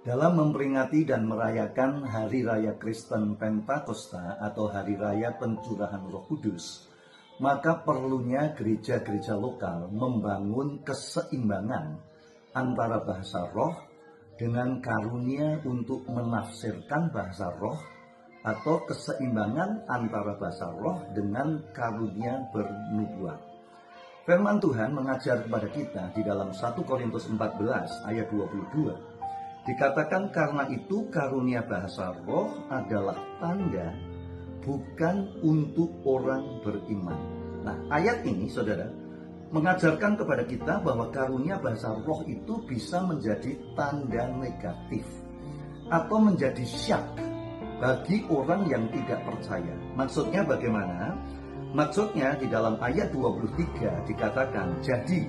Dalam memperingati dan merayakan Hari Raya Kristen Pentakosta atau Hari Raya Pencurahan Roh Kudus, maka perlunya gereja-gereja lokal membangun keseimbangan antara bahasa roh dengan karunia untuk menafsirkan bahasa roh, atau keseimbangan antara bahasa roh dengan karunia bernubuat. Firman Tuhan mengajar kepada kita di dalam 1 Korintus 14 ayat 22. Dikatakan karena itu karunia bahasa roh adalah tanda, bukan untuk orang beriman. Nah, ayat ini saudara mengajarkan kepada kita bahwa karunia bahasa roh itu bisa menjadi tanda negatif atau menjadi syak bagi orang yang tidak percaya. Maksudnya bagaimana? Maksudnya di dalam ayat 23 dikatakan, jadi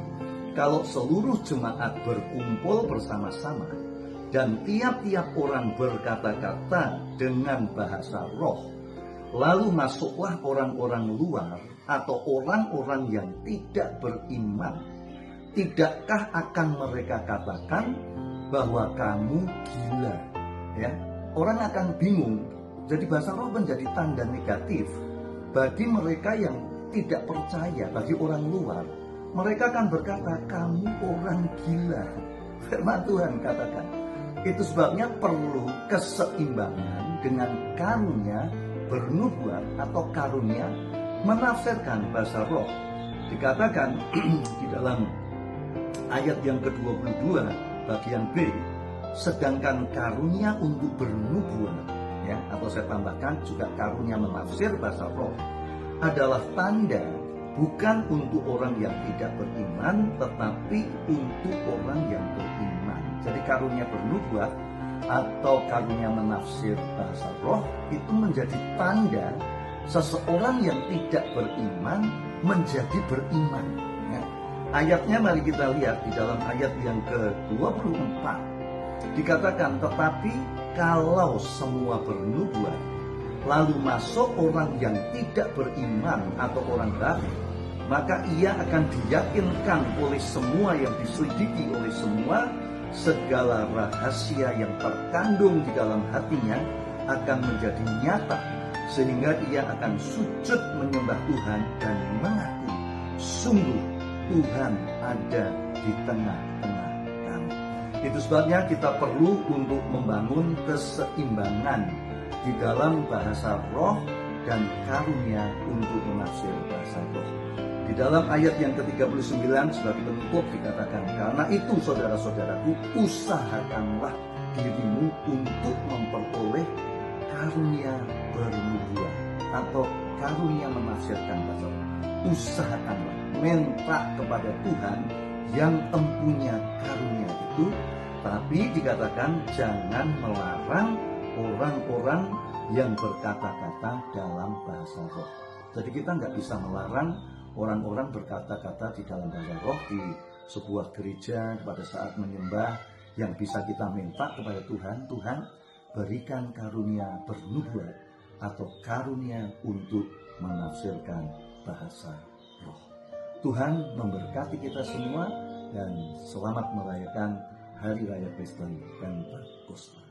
kalau seluruh jemaat berkumpul bersama-sama dan tiap-tiap orang berkata-kata dengan bahasa roh, lalu masuklah orang-orang luar atau orang-orang yang tidak beriman, tidakkah akan mereka katakan bahwa kamu gila? Ya, orang akan bingung. Jadi bahasa roh menjadi tanda negatif bagi mereka yang tidak percaya, bagi orang luar. Mereka akan berkata, kamu orang gila. Firman Tuhan katakan, itu sebabnya perlu keseimbangan dengan karunia bernubuat atau karunia menafsirkan bahasa roh. Dikatakan di dalam ayat yang ke-22 bagian B, sedangkan karunia untuk bernubuat, ya, atau saya tambahkan juga karunia menafsir bahasa roh, adalah tanda bukan untuk orang yang tidak beriman, tetapi untuk orang yang beriman. Jadi karunia bernubuat atau karunia menafsir bahasa roh itu menjadi tanda seseorang yang tidak beriman menjadi beriman. Ya. Ayatnya mari kita lihat di dalam ayat yang ke-24. Dikatakan, tetapi kalau semua bernubuat, lalu masuk orang yang tidak beriman atau orang kafir, maka ia akan diyakinkan oleh semua yang diselidiki oleh semua, segala rahasia yang terkandung di dalam hatinya akan menjadi nyata, sehingga ia akan sujud menyembah Tuhan dan mengaku, sungguh Tuhan ada di tengah-tengah kami. Itu sebabnya kita perlu untuk membangun keseimbangan di dalam bahasa roh dan karunia untuk menafsir bahasa roh. Di dalam ayat yang ke-39 sebagai penutup dikatakan, karena itu saudara-saudaraku, usahakanlah dirimu untuk memperoleh karunia bernubuat atau karunia menafsirkan bahasa roh. Usahakanlah, minta kepada Tuhan yang empunya karunia itu, tapi dikatakan jangan melarang orang-orang yang berkata-kata dalam bahasa roh. Jadi kita nggak bisa melarang orang-orang berkata-kata di dalam bahasa roh di sebuah gereja pada saat menyembah. Yang bisa kita minta kepada Tuhan, Tuhan berikan karunia bernubuat atau karunia untuk menafsirkan bahasa roh. Tuhan memberkati kita semua dan selamat merayakan Hari Raya Kristen Pentakosta.